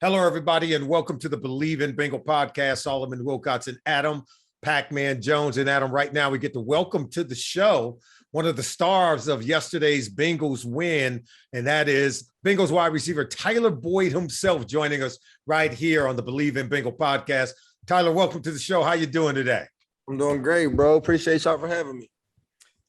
Hello, everybody, and welcome to the Bleav in Bengal podcast. Solomon Wilcots and Adam Pac-Man Jones. And Adam, right now we get to welcome to the show one of the stars of yesterday's Bengals win, and that is Bengals wide receiver Tyler Boyd himself joining us right here on the Bleav in Bengal podcast. Tyler, welcome to the show. How you doing today? I'm doing great, bro. Appreciate y'all for having me.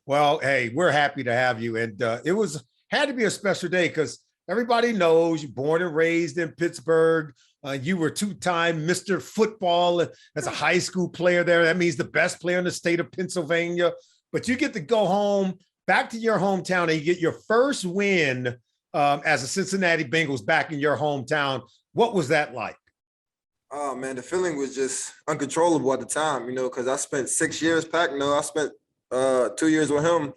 Well, hey, we're happy to have you. And it had to be a special day because everybody knows you're born and raised in Pittsburgh. You were two-time Mr. Football as a high school player there. That means the best player in the state of Pennsylvania. But you get to go home, back to your hometown, and you get your first win as a Cincinnati Bengals back in your hometown. What was that like? Oh, man, the feeling was just uncontrollable at the time, because I spent 6 years, I spent 2 years with him.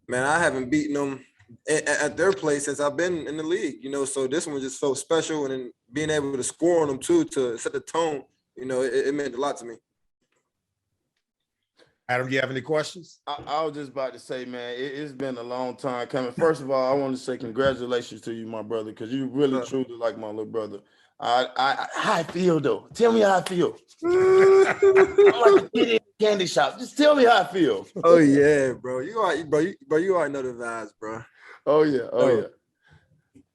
Man, I haven't beaten them at their place since I've been in the league, so this one just felt special. And then being able to score on them too, to set the tone, it meant a lot to me. Adam, do you have any questions? I was just about to say, man, it's been a long time coming. First of all, I want to say congratulations to you, my brother, because you really truly like my little brother. How I feel though. Tell me how I feel. I'm like a kid in a candy shop. Just tell me how I feel. Oh yeah, bro. You already know the vibes, bro. Oh yeah.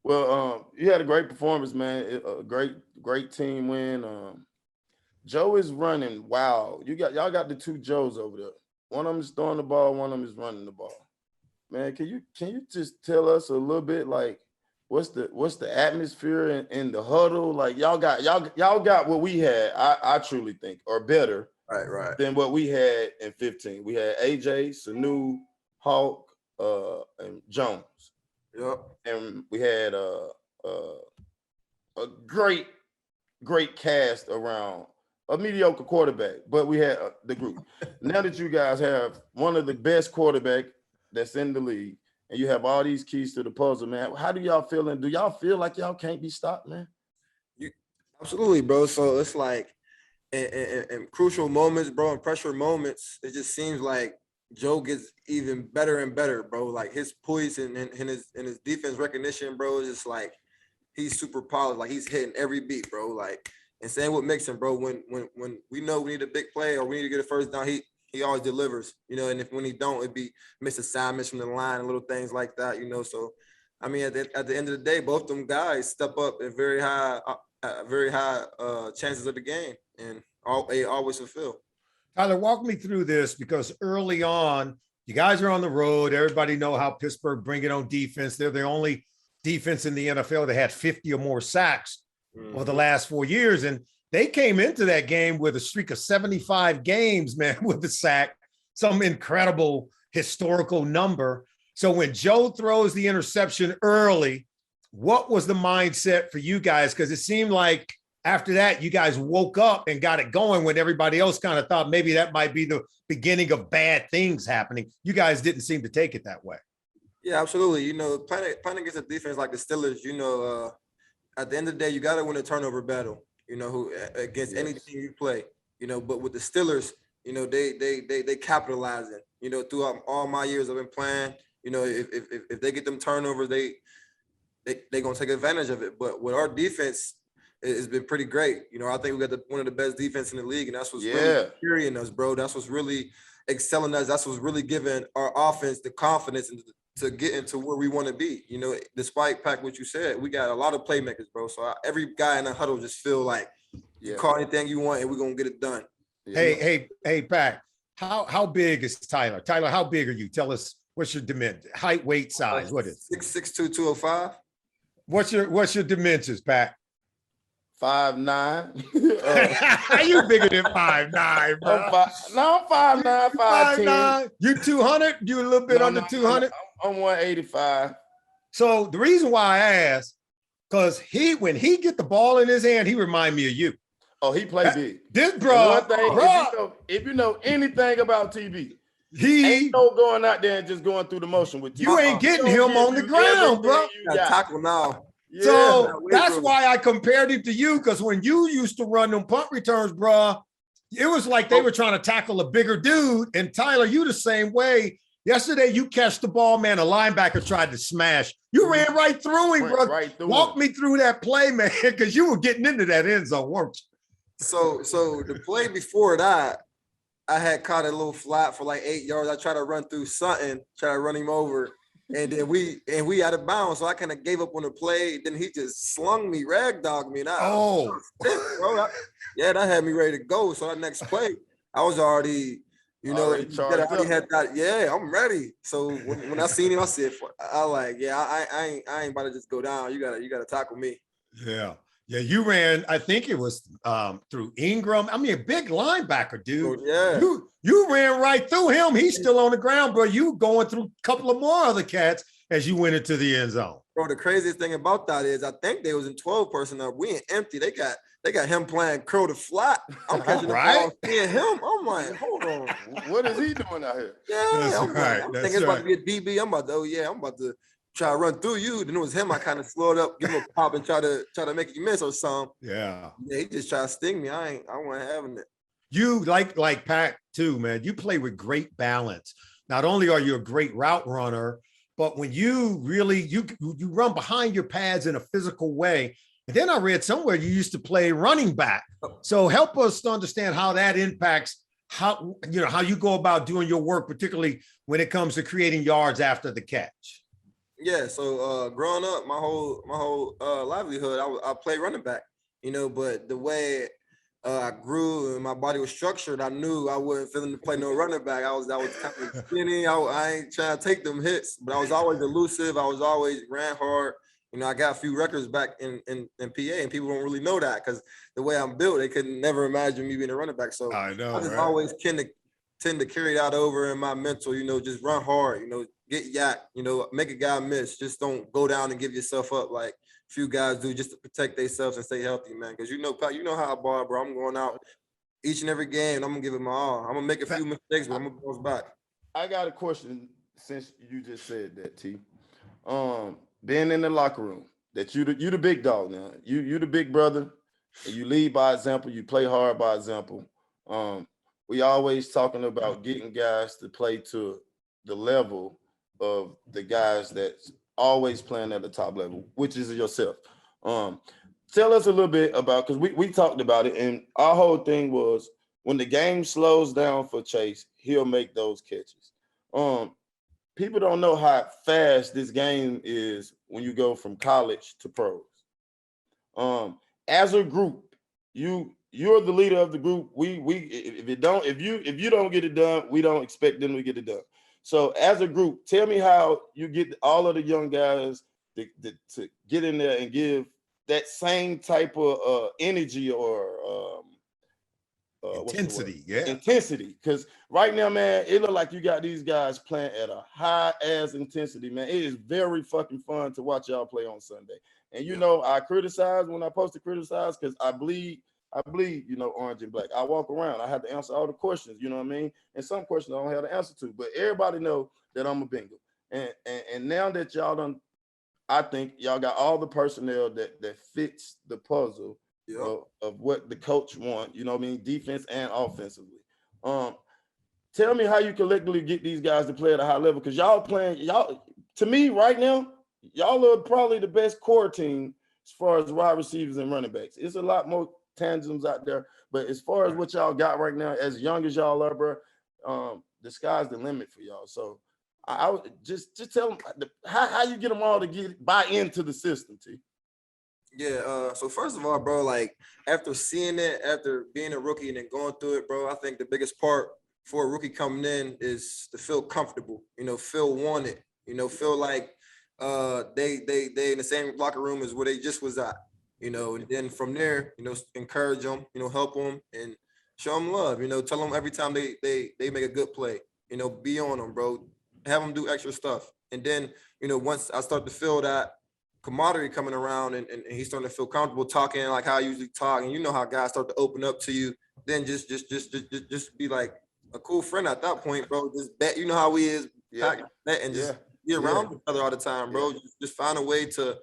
Well, you had a great performance, man. A great team win. Joe is running wild. Y'all got the two Joes over there. One of them is throwing the ball, one of them is running the ball. Man, can you just tell us a little bit, like, what's the atmosphere in the huddle? Like, y'all got what we had, I truly think, or better, right, than what we had in 15. We had AJ, Sanu, Hawk, and Jones. Yep. And we had a great cast around a mediocre quarterback, but we had the group. Now that you guys have one of the best quarterback that's in the league, and you have all these keys to the puzzle, man, how do y'all feel? And do y'all feel like y'all can't be stopped, man? Absolutely, bro. So it's like in crucial moments, bro, and pressure moments, it just seems like Joe gets even better and better, bro. Like his poise and his defense recognition, bro, is just like he's super polished. Like he's hitting every beat, bro. Like, and same with Mixon, bro. When we know we need a big play or we need to get a first down, he always delivers, and if when he don't, it'd be missed assignments from the line and little things like that, So, I mean, at the end of the day, both them guys step up at very high chances of the game, and they always fulfill. Tyler, walk me through this, because early on, you guys are on the road. Everybody know how Pittsburgh bring it on defense. They're the only defense in the NFL that had 50 or more sacks over the last 4 years. And they came into that game with a streak of 75 games, man, with the sack, some incredible historical number. So when Joe throws the interception early, what was the mindset for you guys? Because it seemed like after that, you guys woke up and got it going when everybody else kind of thought maybe that might be the beginning of bad things happening. You guys didn't seem to take it that way. Yeah, absolutely. Playing against a defense like the Steelers, at the end of the day, you got to win a turnover battle, against any team you play, but with the Steelers, they capitalizing, throughout all my years I've been playing, if they get them turnovers, they going to take advantage of it. But with our defense, it's been pretty great. I think we got one of the best defense in the league, and that's what's really carrying us, bro. That's what's really excelling us. That's what's really giving our offense the confidence and to get into where we want to be. Despite, Pac, what you said, we got a lot of playmakers, bro. So every guy in the huddle just feel like you call anything you want and we're going to get it done. Hey, Pac, how big is Tyler? Tyler, how big are you? Tell us, what's your dimension, height, weight, size? What is it? 6'2", 205. What's your dimensions, Pac? 5'9". Are you bigger than 5'9", bro? I'm 5'9", 5'10". You 200? You a little bit under 200? I'm 185. So the reason why I ask, because when he get the ball in his hand, he remind me of you. Oh, he played big. This bro, if you know anything about TV, he ain't no going out there and just going through the motion with you. You ain't getting him on the ground, bro. You got tackle now. Yeah, so that's why I compared him to you, because when you used to run them punt returns, bro, it was like they were trying to tackle a bigger dude. And Tyler, you the same way. Yesterday, you catch the ball, man. A linebacker tried to smash. You ran right through him, bro. Right through Walk him. me through that play, man, because you were getting into that end zone, weren't you? So the play before that, I had caught a little flat for like 8 yards. I tried to run through Sutton, try to run him over, and then we out of bounds. So I kind of gave up on the play. Then he just slung me, ragdogged me, and I was sick, bro. Yeah, that had me ready to go. So that next play, I was already, Already charged I already up. had that. Yeah, I'm ready. So when I seen him, I said, I ain't about to just go down. You gotta tackle me. Yeah. Yeah, you ran, I think it was through Ingram. I mean, a big linebacker, dude. So, yeah. You ran right through him. He's still on the ground, bro. You going through a couple of more other cats as you went into the end zone. Bro, the craziest thing about that is I think they was in 12 personnel. We in empty. They got him playing curl to flat. I'm catching the ball, seeing him. I'm like, hold on. What is he doing out here? Yeah, I'm thinking it's about to be a DB. I'm about to try to run through you. Then it was him. I kind of slowed up, give him a pop, and try to make you miss or something. Yeah. Yeah, he just tried to sting me. I wasn't having it. You like Pat too, man. You play with great balance. Not only are you a great route runner, but when you really you run behind your pads in a physical way. And then I read somewhere you used to play running back. So help us to understand how that impacts how you go about doing your work, particularly when it comes to creating yards after the catch. Yeah, so growing up, my whole livelihood, I played running back, but the way I grew and my body was structured, I knew I wasn't feeling to play no running back. I was kind of skinny. I ain't trying to take them hits, but I was always elusive. I was always ran hard. I got a few records back in PA, and people don't really know that because the way I'm built, they could never imagine me being a running back. So I know, I just right? always tend to carry that over in my mental, just run hard, get yak, make a guy miss. Just don't go down and give yourself up like a few guys do just to protect themselves and stay healthy, man. Because Pat, you know how I ball, bro. I'm going out each and every game, and I'm gonna give it my all. I'm gonna make a few mistakes, but I'm gonna bounce back. I got a question since you just said that, T. Being in the locker room, that you the big dog now. You the big brother, and you lead by example. You play hard by example. We always talking about getting guys to play to the level of the guys that's always playing at the top level, which is yourself. Tell us a little bit about, because we talked about it, and our whole thing was when the game slows down for Chase, he'll make those catches. People don't know how fast this game is when you go from college to pros. As a group, you're the leader of the group. If you don't get it done, we don't expect them to get it done. So as a group, tell me how you get all of the young guys to get in there and give that same type of energy or Intensity, yeah. Intensity. Because right now, man, it look like you got these guys playing at a high ass intensity, man. It is very fucking fun to watch y'all play on Sunday. And I criticize when I post to criticize because I bleed, orange and black. I walk around. I have to answer all the questions, you know what I mean? And some questions I don't have the answer to. But everybody know that I'm a Bengal. And now that y'all done, I think y'all got all the personnel that fits the puzzle. Yep. Of what the coach want, you know what I mean, defense and offensively. Tell me how you collectively get these guys to play at a high level, because to me right now, y'all are probably the best core team as far as wide receivers and running backs. It's a lot more tandems out there, but as far as what y'all got right now, as young as y'all are, bro, the sky's the limit for y'all. So I would just tell them how you get them all to buy into the system, T. Yeah, so first of all, bro, like after seeing it, after being a rookie and then going through it, bro, I think the biggest part for a rookie coming in is to feel comfortable, feel wanted, feel like they in the same locker room as where they just was at, and then from there, encourage them, help them and show them love, tell them every time they make a good play, be on them, bro, have them do extra stuff. And then, once I start to feel that camaraderie coming around and he's starting to feel comfortable talking like how I usually talk, and how guys start to open up to you, then just be like a cool friend at that point, bro. Just bet, how he is, and just be around each other all the time, bro. Just find a way to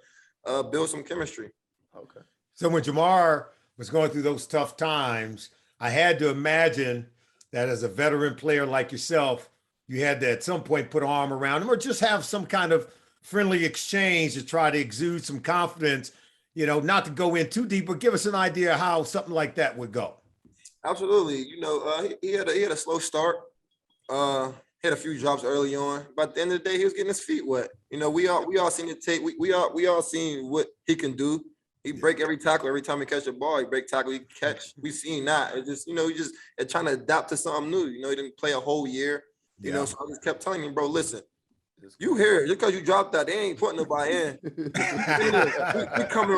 build some chemistry. Okay. So when Jamar was going through those tough times, I had to imagine that as a veteran player like yourself, you had to at some point put an arm around him or just have some kind of friendly exchange to try to exude some confidence, not to go in too deep, but give us an idea how something like that would go. Absolutely. He had a slow start. Had a few drops early on, but at the end of the day, he was getting his feet wet. We all seen the tape. We all seen what he can do. He break every tackle every time he catch a ball. He break tackle, he catch. We seen that. It's just he just trying to adapt to something new. He didn't play a whole year. So I just kept telling him, bro, listen, you here just because you dropped that, they ain't putting nobody in.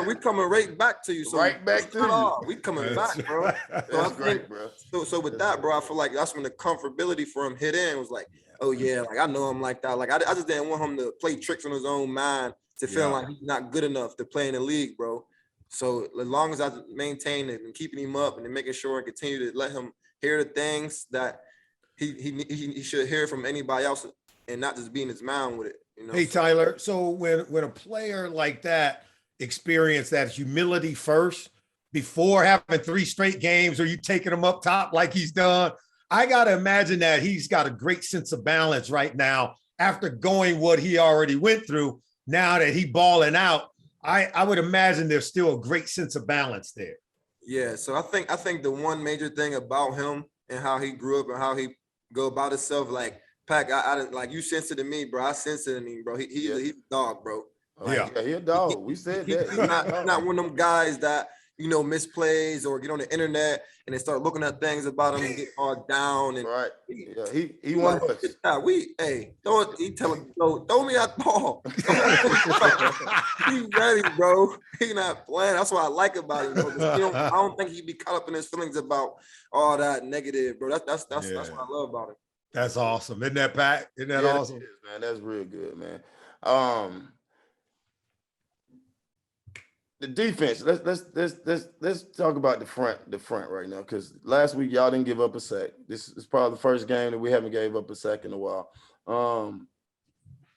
we coming right back to you. So right back to you. We coming back, bro. That's great, bro. So with that, bro, I feel like that's when the comfortability for him hit in. Was like, oh yeah, like I know him like that. Like I just didn't want him to play tricks on his own mind to feel like he's not good enough to play in the league, bro. So as long as I maintain it and keeping him up and then making sure and continue to let him hear the things that he should hear from anybody else and not just be in his mind with it. Hey, Tyler. So when a player like that experience that humility first before having 3 straight games or you taking him up top like he's done, I got to imagine that he's got a great sense of balance right now after going what he already went through. Now that he balling out, I would imagine there's still a great sense of balance there. Yeah. So I think the one major thing about him and how he grew up and how he go about himself, like, Pac, I didn't like you sense it to me, bro. I sense it in him, bro. He's a dog, bro. Like, he a dog. We said that. He's not one of them guys that misplays or get on the internet and they start looking at things about him and get all down. And right. He one of us. He tell him, throw me that ball. He ready, bro. He not playing. That's what I like about him. Bro. I don't think he'd be caught up in his feelings about all that negative, bro. That's what I love about him. That's awesome. Isn't that, Pat? Isn't that awesome? It is, man. That's real good, man. The defense. Let's talk about the front right now, because last week y'all didn't give up a sack. This is probably the first game that we haven't gave up a sack in a while.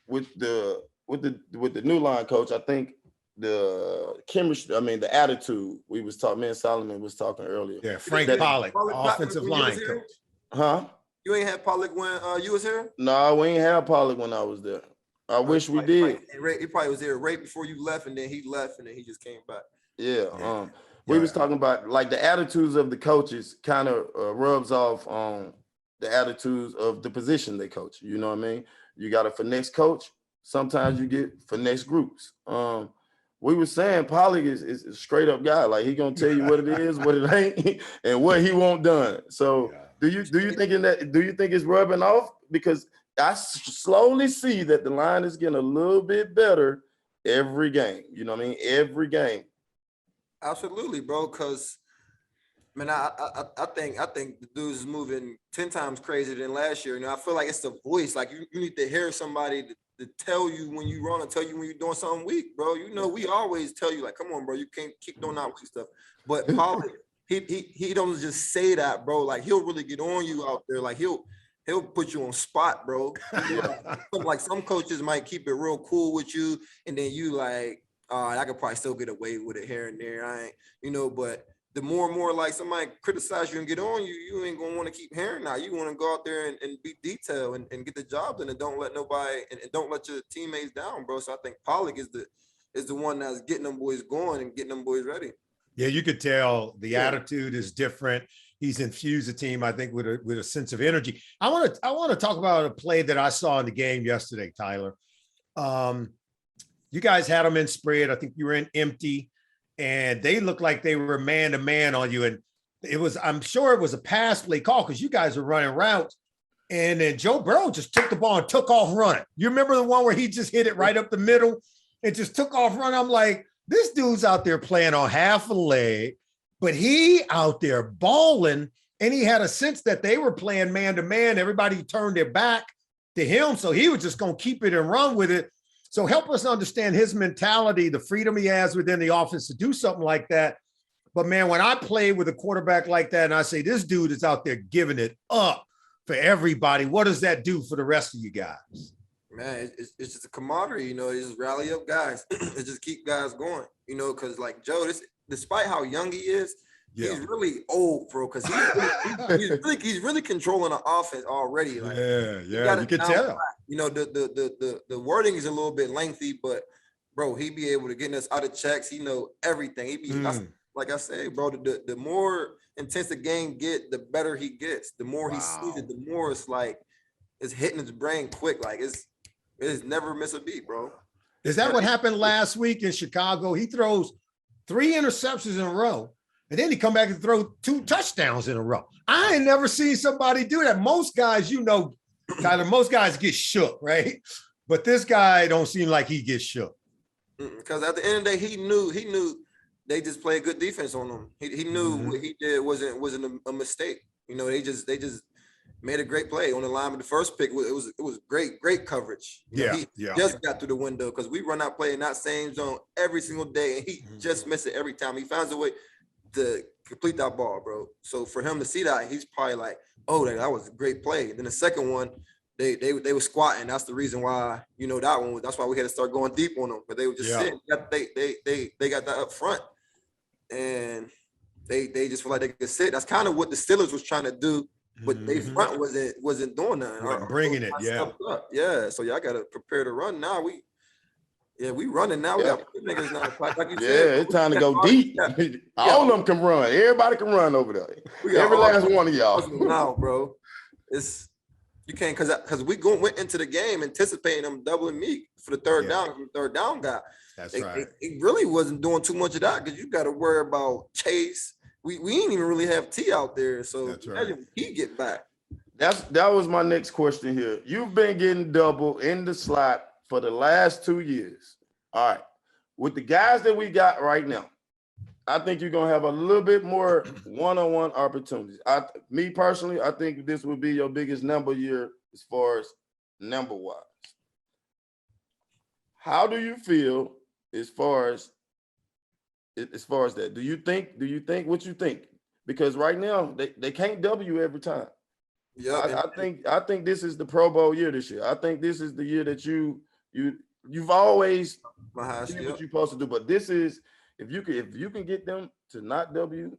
With the new line coach, I think the chemistry, the attitude we was talking, me and Solomon was talking earlier. Yeah, Frank Pollock, offensive line coach. Huh? You ain't had Pollock when you was here? No, we ain't had Pollock when I was there. I wish we did. He probably was there right before you left, and then he left, and then he just came back. Yeah. We was talking about like the attitudes of the coaches kind of rubs off on the attitudes of the position they coach. You know what I mean? You got a finesse coach. Sometimes you get finesse groups. We were saying Pollock is a straight up guy. Like, he gonna tell you what it is, what it ain't, and what he won't done. So do you think it's rubbing off? Because I slowly see that the line is getting a little bit better every game. You know what I mean? Every game. Absolutely, bro. Because man, I think the dude's moving 10 times crazier than last year. I feel like it's the voice. Like, you need to hear somebody to tell you when you're wrong and tell you when you're doing something weak, bro. We always tell you, like, come on, bro, you can't keep doing that weak stuff. But Pollock, he don't just say that, bro. Like, he'll really get on you out there. Like, he'll put you on spot, bro. Like, some coaches might keep it real cool with you, and then you like, I could probably still get away with it here and there. I ain't, but the more and more like somebody criticize you and get on you, you ain't gonna want to keep hearing that. You want to go out there and be detailed and get the job done, and don't let nobody and don't let your teammates down, bro. So I think Pollock is the one that's getting them boys going and getting them boys ready. Yeah, you could tell the attitude is different. He's infused the team, I think, with a sense of energy. I want to talk about a play that I saw in the game yesterday, Tyler. You guys had them in spread. I think you were in empty, and they looked like they were man to man on you. And I'm sure it was a pass play call because you guys were running routes. And then Joe Burrow just took the ball and took off running. You remember the one where he just hit it right up the middle and just took off running? I'm like, this dude's out there playing on half a leg, but he out there balling, and he had a sense that they were playing man to man. Everybody turned their back to him, so he was just going to keep it and run with it. So help us understand his mentality, the freedom he has within the offense to do something like that. But, man, when I play with a quarterback like that and I say this dude is out there giving it up for everybody, what does that do for the rest of you guys? Man, it's just a camaraderie, It just rally up guys. It just keep guys going, because like Joe, despite how young he is, he's really old, bro, because he's really controlling the offense already. Like, you can tell. You know, the wording is a little bit lengthy, but bro, he be able to get us out of checks. He know everything. He be like I say, bro. The more intense the game get, the better he gets. The more he sees it, the more it's like it's hitting his brain quick. Like it's never miss a beat, bro. Is that what happened last week in Chicago? He throws 3 interceptions in a row, and then he come back and throw 2 touchdowns in a row. I ain't never seen somebody do that. Most guys, you know, Tyler, most guys get shook, right? But this guy don't seem like he gets shook. Because at the end of the day, he knew they just played good defense on him. He knew what he did wasn't a mistake. You know, they just made a great play on the line with the first pick. It was great coverage. You know, he just got through the window because we run out play in that same zone every single day, and he just missed it every time. He finds a way to complete that ball, bro. So for him to see that, he's probably like, oh, that was a great play. And then the second one, they were squatting. That's the reason why, you know, that one. That's why we had to start going deep on them. But they were just sitting. They got that up front, and they just feel like they could sit. That's kind of what the Steelers was trying to do, but they front wasn't doing that. Bringing it, So y'all got to prepare to run now. We running now. We got niggas now. Like you said, it's time to go deep. All of them can run. Everybody can run over there. Every last one of y'all. Now, bro, you can't because we went into the game anticipating them doubling me for the third down guy. That's right. It really wasn't doing too much of that because you got to worry about Chase. We ain't even really have T out there, so imagine he get back. That was my next question here. You've been getting double in the slot for the last 2 years. All right. With the guys that we got right now, I think you're gonna have a little bit more one-on-one opportunities. Me personally, I think this would be your biggest number year as far as number-wise. How do you feel as far as that? Do you think what you think? Because right now they can't W every time. Yeah, I think this is the Pro Bowl year this year. I think this is the year that you've always seen what you're supposed to do. But this is if you can get them to not W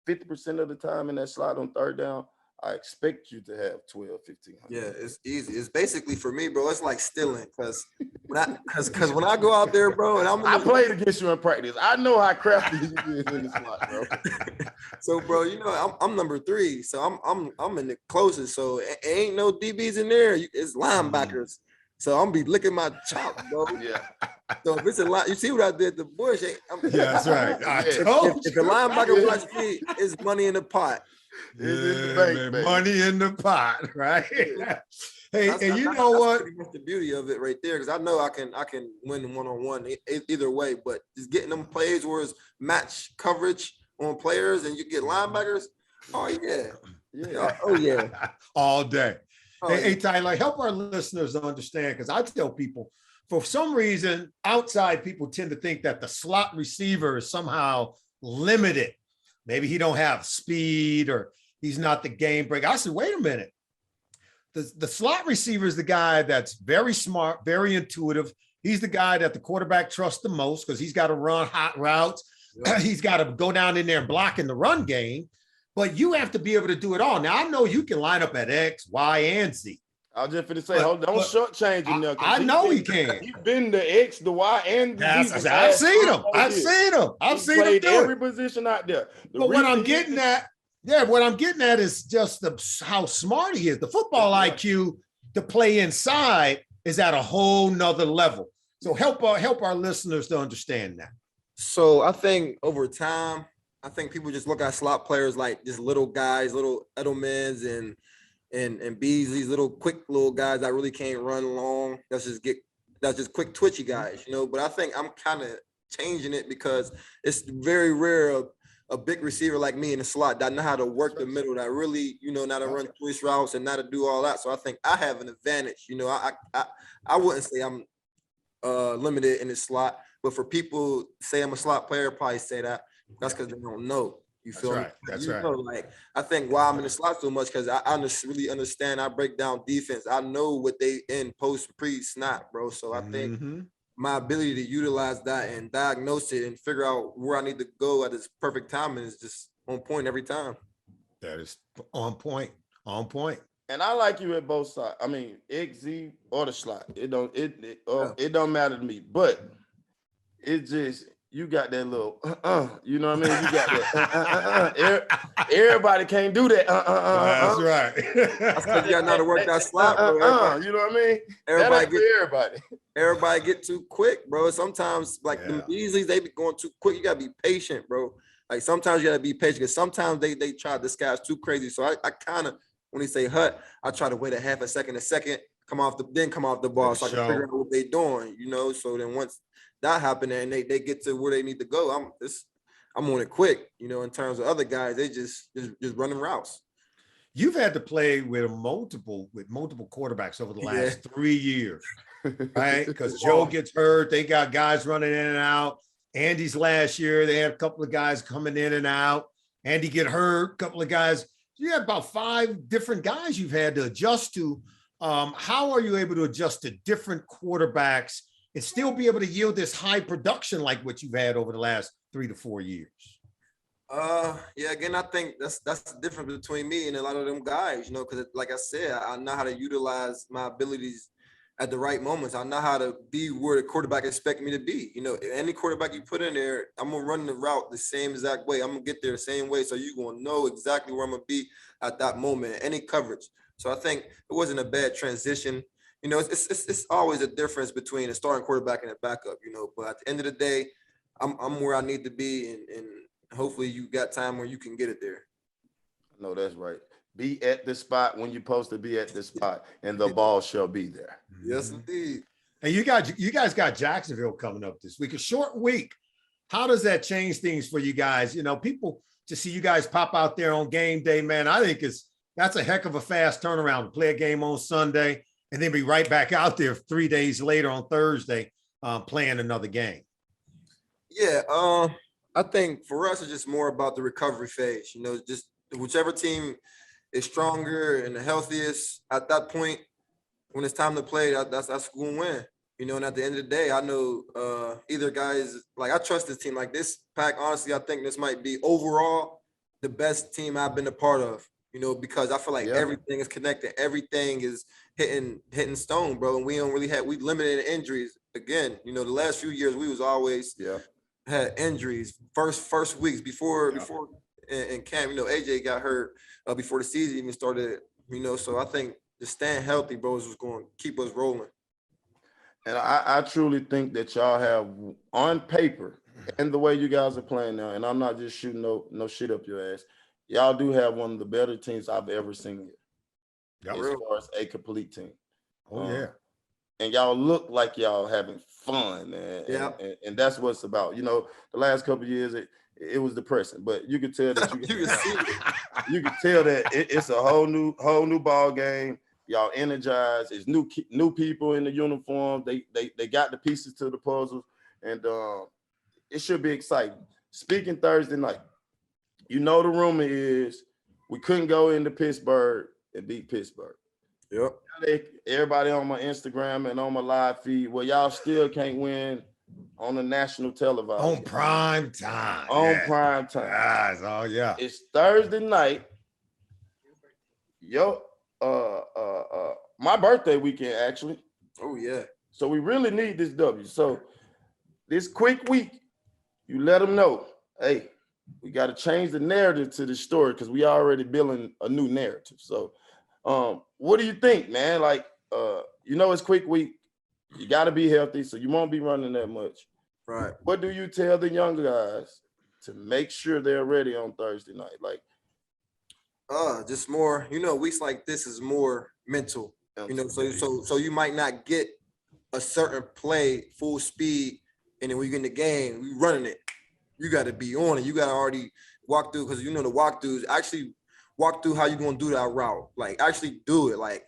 50% of the time in that slot on third down, I expect you to have 12, 15. Yeah, it's easy. It's basically for me, bro. It's like stealing because when I go out there, bro, and I played against you in practice. I know how crafty you is in the slot, bro. So, bro, you know I'm number 3, so I'm in the closest. So ain't no DBs in there. It's linebackers. So I'm be licking my chop, bro. Yeah. So if it's a lot, you see what I did to Bush? That's right. If the linebacker watch me, it's money in the pot. Money in the pot, right? Hey, and you know what? That's the beauty of it right there, because I know I can win one-on-one either way, but just getting them plays where it's match coverage on players and you get linebackers. Oh yeah. All day. Hey, Tyler, help our listeners understand, because I tell people, for some reason, outside people tend to think that the slot receiver is somehow limited. Maybe he don't have speed or he's not the game breaker. I said, wait a minute. The slot receiver is the guy that's very smart, very intuitive. He's the guy that the quarterback trusts the most because he's got to run hot routes. Yep. He's got to go down in there and block in the run game. But you have to be able to do it all. Now, I know you can line up at X, Y, and Z. I was just going to say, don't shortchange him now. I know he can. He's been the X, the Y, and the Z. I've seen him. I've seen him do every position out there. But what I'm getting at is just how smart he is. The football IQ to play inside is at a whole nother level. So help our listeners to understand that. So I think over time, people just look at slot players like just little guys, little Edelmans and Beasley's, little quick little guys that really can't run long. That's just quick twitchy guys, you know. But I think I'm kind of changing it because it's very rare a big receiver like me in the slot that know how to work the middle, that really, you know, not to run twist routes and not to do all that. So I think I have an advantage. You know, I wouldn't say I'm limited in the slot, but for people say I'm a slot player, probably say that. That's because they don't know. You feel me? That's right. Know, like, I think why I'm in the slot so much because I really understand. I break down defense. I know what they in post pre-snap, bro. So I think my ability to utilize that and diagnose it and figure out where I need to go at this perfect timing is just on point every time. That is on point. On point. And I like you at both sides. I mean, XZ or the slot. It don't matter to me. But it just you got that little you know what I mean? You got that everybody can't do that. That's right. That's because you got to know how to work that slot, bro. You know what I mean? Everybody get too quick, bro. Sometimes like the Beasleys, they be going too quick. You gotta be patient, bro. Like sometimes you gotta be patient because sometimes they try to disguise too crazy. So I kind of when they say hut, I try to wait a half a second, come off the ball so I can figure out what they're doing, you know. So then once that happened and they get to where they need to go, I'm on it quick, you know. In terms of other guys, they just running routes. You've had to play with multiple quarterbacks over the last 3 years, right? Because Joe gets hurt, they got guys running in and out. Andy's last year, they had a couple of guys coming in and out. Andy get hurt, a couple of guys. You have about 5 different guys you've had to adjust to. How are you able to adjust to different quarterbacks and still be able to yield this high production like what you've had over the last 3 to 4 years? Yeah, again, I think that's the difference between me and a lot of them guys, you know, because like I said, I know how to utilize my abilities at the right moments. I know how to be where the quarterback expects me to be. You know, any quarterback you put in there, I'm gonna run the route the same exact way. I'm gonna get there the same way, so you're gonna know exactly where I'm gonna be at that moment, any coverage. So I think it wasn't a bad transition. You know, it's always a difference between a starting quarterback and a backup. You know, but at the end of the day, I'm where I need to be, and hopefully you got time where you can get it there. No, that's right. Be at the spot when you're supposed to be at the spot, and the ball shall be there. Yes, indeed. And you guys got Jacksonville coming up this week, a short week. How does that change things for you guys? You know, people to see you guys pop out there on game day, man, I think that's a heck of a fast turnaround to play a game on Sunday and then be right back out there 3 days later on Thursday playing another game. Yeah, I think for us, it's just more about the recovery phase. You know, just whichever team is stronger and the healthiest at that point, when it's time to play, that's who will win. You know, and at the end of the day, I know either guys, like I trust this team. Like this pack, honestly, I think this might be overall the best team I've been a part of. You know, because I feel like everything is connected. Everything is hitting stone, bro. And we limited injuries. Again, you know, the last few years we was always had injuries. First weeks before in camp, you know, AJ got hurt before the season even started, you know. So I think just staying healthy, bro, is going to keep us rolling. And I truly think that y'all have on paper and the way you guys are playing now, and I'm not just shooting no shit up your ass. Y'all do have one of the better teams I've ever seen here, as far as a complete team. Oh, yeah. And y'all look like y'all having fun, man. Yeah. And that's what it's about. You know, the last couple of years, it was depressing, but you could tell that you could tell that it's a whole new ball game. Y'all energized. It's new people in the uniform. They got the pieces to the puzzle, and it should be exciting. Speaking Thursday night, you know the rumor is we couldn't go into Pittsburgh and beat Pittsburgh. Yep. Everybody on my Instagram and on my live feed, well, y'all still can't win on the national television. On prime time. Prime time. Guys, oh yeah. It's Thursday night. My birthday weekend, actually. Oh, yeah. So we really need this W. So this quick week, you let them know, hey, we got to change the narrative to the story because we already building a new narrative. So what do you think, man? Like, you know, it's quick week. You got to be healthy, so you won't be running that much. Right. What do you tell the young guys to make sure they're ready on Thursday night? Like, just more, you know, weeks like this is more mental, you know, so you might not get a certain play full speed, and then when you get in the game, we running it. You got to be on it. You got to already walk through, because you know the walkthroughs actually walk through how you going to do that route. Like actually do it. Like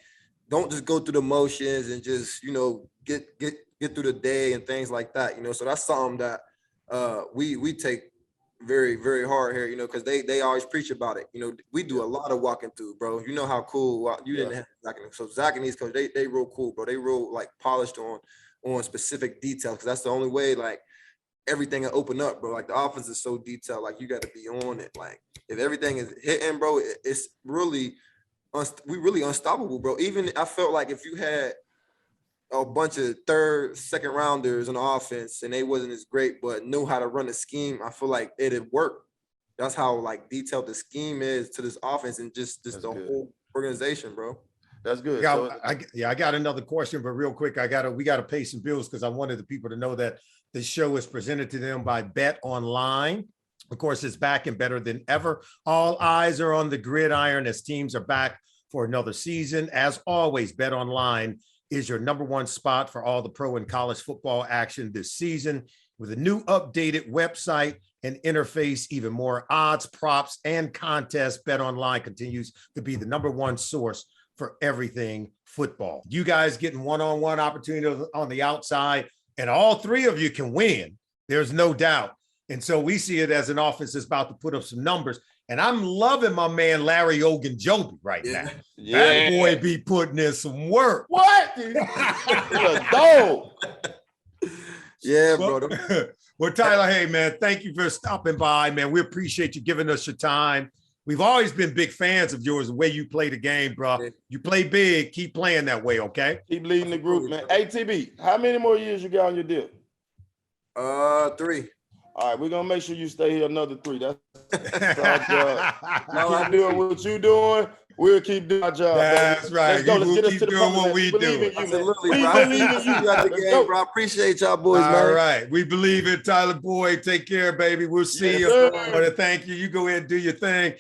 don't just go through the motions and just, you know, get through the day and things like that. You know, so that's something that we take very, very hard here, you know, because they always preach about it. You know, we do a lot of walking through, bro. You know how cool you didn't have Zach and so Zach and these coach, they real cool, bro. They real like polished on specific details, because that's the only way like everything will open up, bro. Like the offense is so detailed, like you got to be on it. Like if everything is hitting, bro, it's really we really unstoppable, bro. Even I felt like if you had a bunch of third, second rounders on the offense and they wasn't as great, but knew how to run the scheme, I feel like it'd work. That's how like detailed the scheme is to this offense and just the whole organization, bro. That's good. I got another question, but real quick, we gotta pay some bills because I wanted the people to know that this show is presented to them by Bet Online. Of course, it's back and better than ever. All eyes are on the gridiron as teams are back for another season. As always, Bet Online is your number one spot for all the pro and college football action this season. With a new updated website and interface, even more odds, props, and contests, Bet Online continues to be the number one source for everything football. You guys getting one-on-one opportunities on the outside, and all three of you can win. There's no doubt. And so we see it as an offense that's about to put up some numbers. And I'm loving my man Larry Ogunjobi right now. That boy be putting in some work. What? He's a dog. Yeah, bro. Well, Tyler, hey, man, thank you for stopping by, man. We appreciate you giving us your time. We've always been big fans of yours, the way you play the game, bro. You play big. Keep playing that way, okay? Keep leading the group, man. ATB, how many more years you got on your deal? 3. All right, we're going to make sure you stay here another 3. That's our job. Keep doing what you're doing. We'll keep doing our job. That's baby. right. Let's go. Let's get us keep to the doing public. what we do. Absolutely, We bro. believe in you. Let's go. Bro. I appreciate y'all boys, man. All right. We believe it, Tyler Boyd. Take care, baby. We'll see you. Sir. I want to thank you. You go ahead and do your thing.